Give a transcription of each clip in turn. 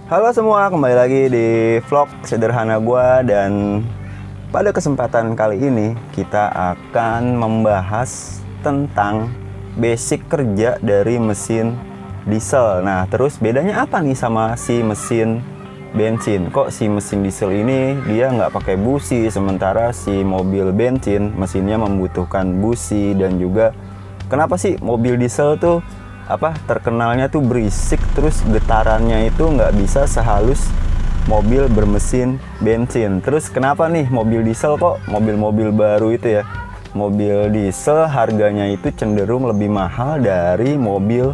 Halo semua, kembali lagi di vlog sederhana gua. Dan pada kesempatan kali ini kita akan membahas tentang basic kerja dari mesin diesel. Nah, terus bedanya apa nih sama si mesin bensin? Kok si mesin diesel ini dia nggak pakai busi, sementara si mobil bensin mesinnya membutuhkan busi. Dan juga kenapa sih mobil diesel tuh terkenalnya tuh berisik, terus getarannya itu nggak bisa sehalus mobil bermesin bensin. Terus kenapa nih mobil diesel, kok mobil-mobil baru itu ya, mobil diesel harganya itu cenderung lebih mahal dari mobil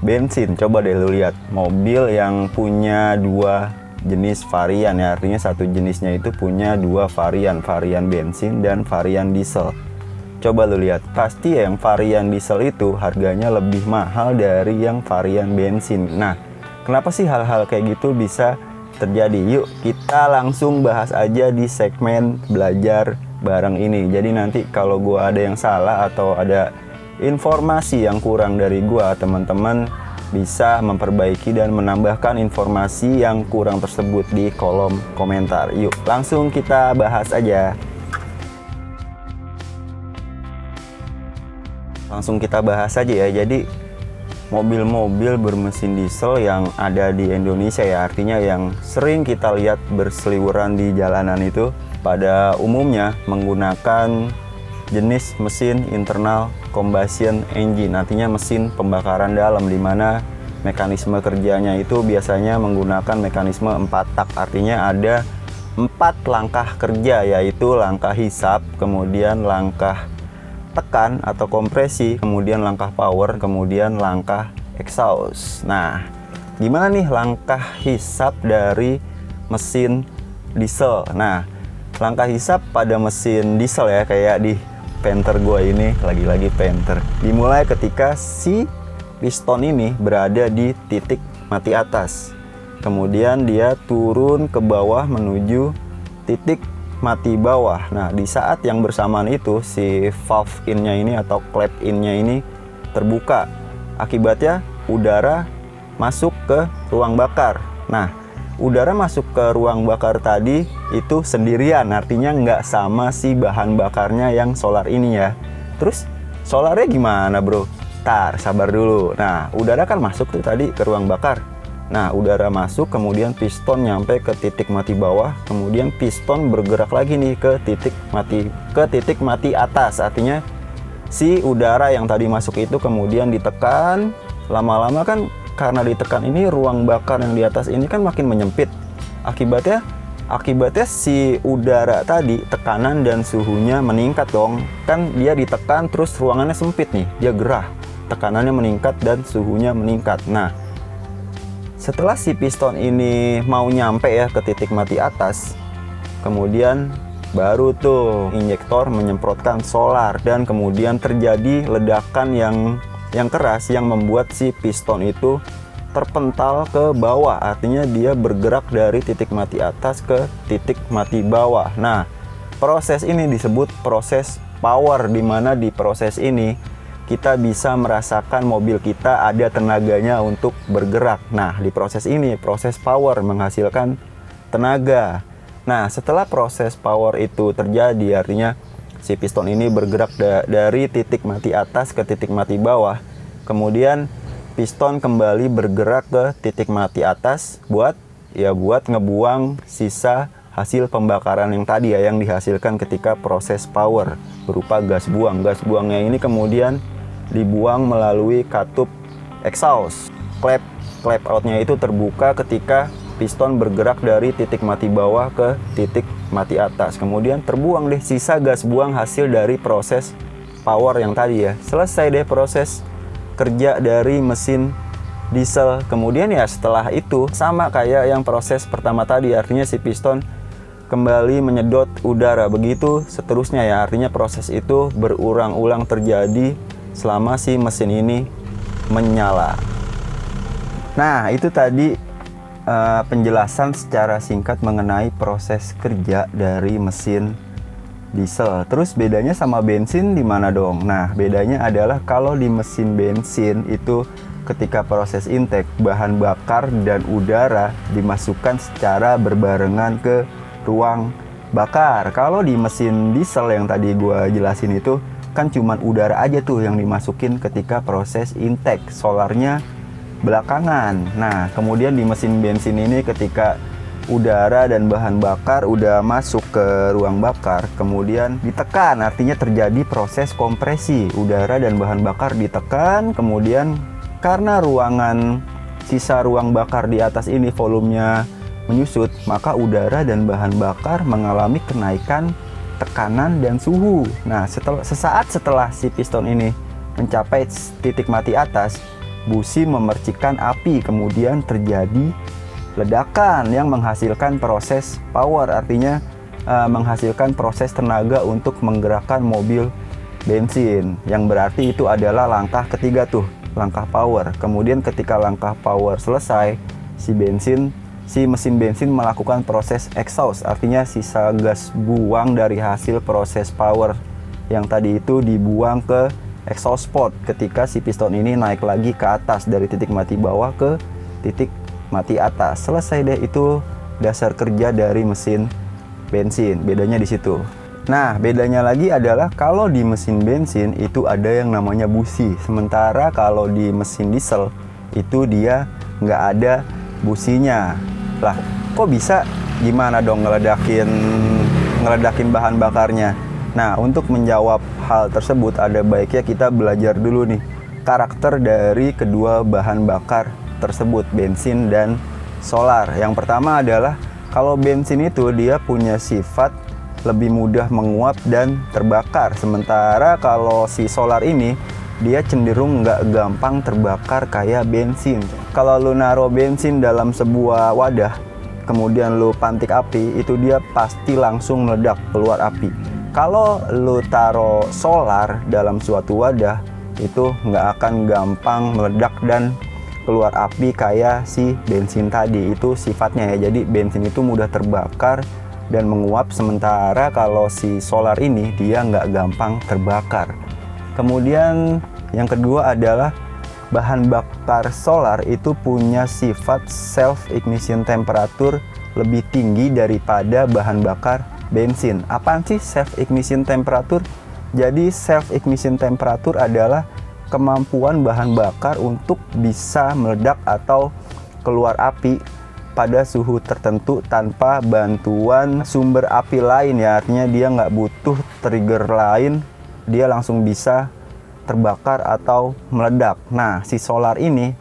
bensin? Coba deh lu lihat mobil yang punya dua jenis varian ya, artinya satu jenisnya itu punya dua varian, varian bensin dan varian diesel. Coba lu lihat, pasti yang varian diesel itu harganya lebih mahal dari yang varian bensin. Nah, kenapa sih hal-hal kayak gitu bisa terjadi? Yuk kita langsung bahas aja di segmen belajar bareng ini. Jadi nanti kalau gua ada yang salah atau ada informasi yang kurang dari gua, teman-teman bisa memperbaiki dan menambahkan informasi yang kurang tersebut di kolom komentar. Yuk langsung kita bahas aja. Langsung kita bahas aja ya. Jadi mobil-mobil bermesin diesel yang ada di Indonesia ya, artinya yang sering kita lihat berseliweran di jalanan itu pada umumnya menggunakan jenis mesin internal combustion engine, artinya mesin pembakaran dalam, dimana mekanisme kerjanya itu biasanya menggunakan mekanisme 4 tak. Artinya ada 4 langkah kerja, yaitu langkah hisap, kemudian langkah tekan atau kompresi, kemudian langkah power, kemudian langkah exhaust. Nah, gimana nih langkah hisap dari mesin diesel? Nah, langkah hisap pada mesin diesel ya, kayak di Panther gua ini, lagi-lagi Panther, dimulai ketika si piston ini berada di titik mati atas, kemudian dia turun ke bawah menuju titik mati bawah. Nah, di saat yang bersamaan itu si valve in-nya ini atau klep in-nya ini terbuka. Akibatnya udara masuk ke ruang bakar. Nah, udara masuk ke ruang bakar tadi itu sendirian, artinya nggak sama si bahan bakarnya yang solar ini ya. Terus solarnya gimana bro? Tar, sabar dulu. Nah, udara kan masuk tuh tadi ke ruang bakar. Nah, udara masuk, kemudian piston nyampe ke titik mati bawah, kemudian piston bergerak lagi nih ke titik mati atas. Artinya si udara yang tadi masuk itu kemudian ditekan, lama-lama kan karena ditekan ini ruang bakar yang di atas ini kan makin menyempit. Akibatnya si udara tadi, tekanan dan suhunya meningkat dong. Kan dia ditekan terus ruangannya sempit nih, dia gerah. Tekanannya meningkat dan suhunya meningkat. Nah, setelah si piston ini mau nyampe ya ke titik mati atas, kemudian baru tuh injektor menyemprotkan solar dan kemudian terjadi ledakan yang keras yang membuat si piston itu terpental ke bawah. Artinya dia bergerak dari titik mati atas ke titik mati bawah. Nah, proses ini disebut proses power, di mana di proses ini kita bisa merasakan mobil kita ada tenaganya untuk bergerak. Nah, di proses ini, proses power menghasilkan tenaga. Nah, setelah proses power itu terjadi, artinya si piston ini bergerak dari titik mati atas ke titik mati bawah. Kemudian piston kembali bergerak ke titik mati atas buat ngebuang sisa hasil pembakaran yang tadi ya, yang dihasilkan ketika proses power berupa gas buang. Gas buangnya ini kemudian dibuang melalui katup exhaust. Klep outnya itu terbuka ketika piston bergerak dari titik mati bawah ke titik mati atas. Kemudian terbuang deh sisa gas buang hasil dari proses power yang tadi ya. Selesai deh proses kerja dari mesin diesel. Kemudian ya setelah itu sama kayak yang proses pertama tadi, artinya si piston kembali menyedot udara. Begitu seterusnya ya, artinya proses itu berulang-ulang terjadi selama si mesin ini menyala. Nah, itu tadi penjelasan secara singkat mengenai proses kerja dari mesin diesel. Terus bedanya sama bensin di mana dong? Nah, bedanya adalah kalau di mesin bensin itu ketika proses intake, bahan bakar dan udara dimasukkan secara berbarengan ke ruang bakar. Kalau di mesin diesel yang tadi gue jelasin itu kan cuman udara aja tuh yang dimasukin ketika proses intake, solarnya belakangan. Nah, kemudian di mesin bensin ini ketika udara dan bahan bakar udah masuk ke ruang bakar, kemudian ditekan, artinya terjadi proses kompresi. Udara dan bahan bakar ditekan, kemudian karena sisa ruang bakar di atas ini volumenya menyusut, maka udara dan bahan bakar mengalami kenaikan tekanan dan suhu. Nah, sesaat setelah si piston ini mencapai titik mati atas, busi memercikkan api, kemudian terjadi ledakan yang menghasilkan proses power, artinya menghasilkan proses tenaga untuk menggerakkan mobil bensin, yang berarti itu adalah langkah ketiga tuh, langkah power. Kemudian ketika langkah power selesai, si mesin bensin melakukan proses exhaust, artinya sisa gas buang dari hasil proses power yang tadi itu dibuang ke exhaust port ketika si piston ini naik lagi ke atas dari titik mati bawah ke titik mati atas. Selesai deh, itu dasar kerja dari mesin bensin. Bedanya di situ. Nah, bedanya lagi adalah kalau di mesin bensin itu ada yang namanya busi. Sementara kalau di mesin diesel itu dia nggak ada businya. Lah, kok bisa? Gimana dong ngeledakin bahan bakarnya? Nah, untuk menjawab hal tersebut ada baiknya kita belajar dulu nih karakter dari kedua bahan bakar tersebut, bensin dan solar. Yang pertama adalah kalau bensin itu dia punya sifat lebih mudah menguap dan terbakar, sementara kalau si solar ini dia cenderung nggak gampang terbakar kayak bensin. Kalau lu naruh bensin dalam sebuah wadah kemudian lu pantik api, itu dia pasti langsung meledak, keluar api. Kalau lu taruh solar dalam suatu wadah, itu nggak akan gampang meledak dan keluar api kayak si bensin tadi. Itu sifatnya ya, jadi bensin itu mudah terbakar dan menguap, sementara kalau si solar ini dia nggak gampang terbakar. Kemudian yang kedua adalah bahan bakar solar itu punya sifat self ignition temperature lebih tinggi daripada bahan bakar bensin. Apaan sih self ignition temperature? Jadi self ignition temperature adalah kemampuan bahan bakar untuk bisa meledak atau keluar api pada suhu tertentu tanpa bantuan sumber api lain ya, artinya dia nggak butuh trigger lain, dia langsung bisa terbakar atau meledak. Nah, si solar ini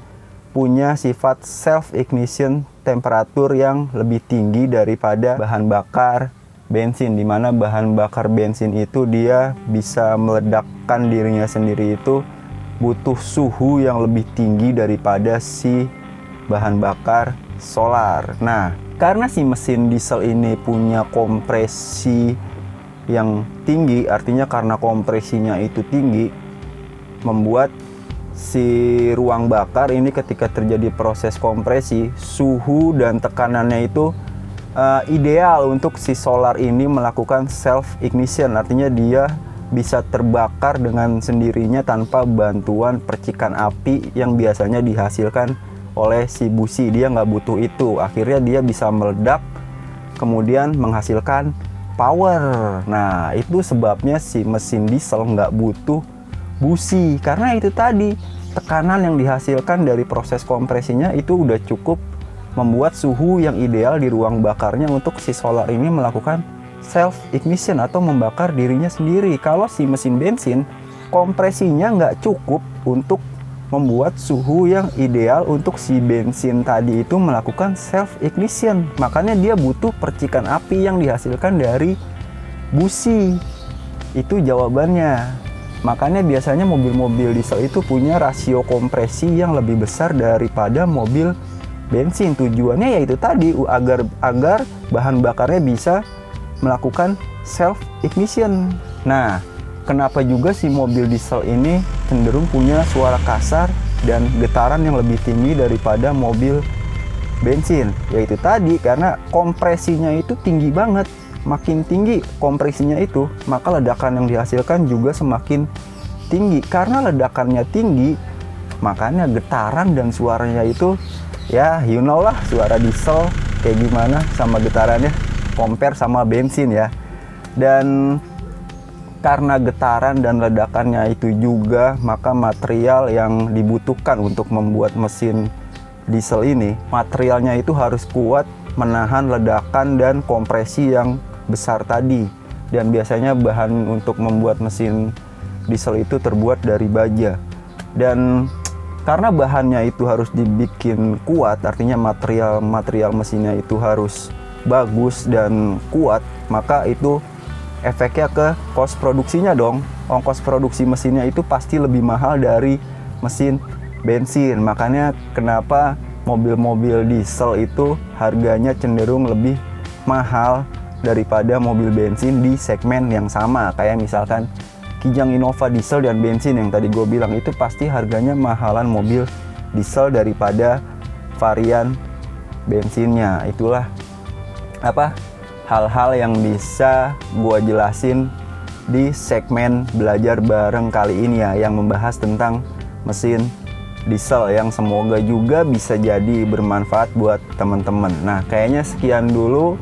punya sifat self ignition temperature yang lebih tinggi daripada bahan bakar bensin, dimana bahan bakar bensin itu dia bisa meledakkan dirinya sendiri, itu butuh suhu yang lebih tinggi daripada si bahan bakar solar. Nah, karena si mesin diesel ini punya kompresi yang tinggi, artinya karena kompresinya itu tinggi, membuat si ruang bakar ini ketika terjadi proses kompresi, suhu dan tekanannya itu ideal untuk si solar ini melakukan self ignition, artinya dia bisa terbakar dengan sendirinya tanpa bantuan percikan api yang biasanya dihasilkan oleh si busi. Dia nggak butuh itu, akhirnya dia bisa meledak kemudian menghasilkan power. Nah, itu sebabnya si mesin diesel nggak butuh busi, karena itu tadi tekanan yang dihasilkan dari proses kompresinya itu udah cukup membuat suhu yang ideal di ruang bakarnya untuk si solar ini melakukan self ignition atau membakar dirinya sendiri. Kalau si mesin bensin, kompresinya nggak cukup untuk membuat suhu yang ideal untuk si bensin tadi itu melakukan self ignition, makanya dia butuh percikan api yang dihasilkan dari busi. Itu jawabannya. Makanya biasanya mobil-mobil diesel itu punya rasio kompresi yang lebih besar daripada mobil bensin. Tujuannya yaitu tadi agar bahan bakarnya bisa melakukan self ignition. Nah, kenapa juga si mobil diesel ini cenderung punya suara kasar dan getaran yang lebih tinggi daripada mobil bensin? Yaitu tadi karena kompresinya itu tinggi banget. Makin tinggi kompresinya itu, maka ledakan yang dihasilkan juga semakin tinggi. Karena ledakannya tinggi, makanya getaran dan suaranya itu ya you know lah, suara diesel kayak gimana sama getarannya compare sama bensin ya. Dan karena getaran dan ledakannya itu juga, maka material yang dibutuhkan untuk membuat mesin diesel ini, materialnya itu harus kuat menahan ledakan dan kompresi yang besar tadi. Dan biasanya bahan untuk membuat mesin diesel itu terbuat dari baja. Dan karena bahannya itu harus dibikin kuat, artinya material mesinnya itu harus bagus dan kuat, maka itu efeknya ke cost produksinya dong. Ongkos produksi mesinnya itu pasti lebih mahal dari mesin bensin. Makanya kenapa mobil-mobil diesel itu harganya cenderung lebih mahal daripada mobil bensin di segmen yang sama. Kayak misalkan Kijang Innova diesel dan bensin yang tadi gue bilang, itu pasti harganya mahalan mobil diesel daripada varian bensinnya. Itulah hal-hal yang bisa gue jelasin di segmen belajar bareng kali ini ya, yang membahas tentang mesin diesel, yang semoga juga bisa jadi bermanfaat buat teman-teman. Nah, kayaknya sekian dulu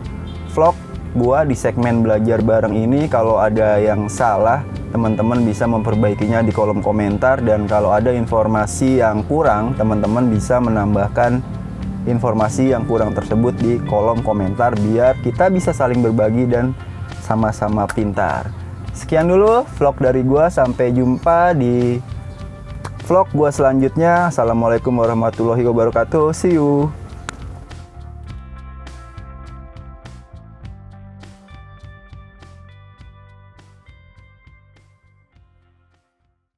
vlog gue di segmen belajar bareng ini. Kalau ada yang salah, teman-teman bisa memperbaikinya di kolom komentar, dan kalau ada informasi yang kurang, teman-teman bisa menambahkan informasi yang kurang tersebut di kolom komentar biar kita bisa saling berbagi dan sama-sama pintar. Sekian dulu vlog dari gua, sampai jumpa di vlog gua selanjutnya. Assalamualaikum warahmatullahi wabarakatuh. See you.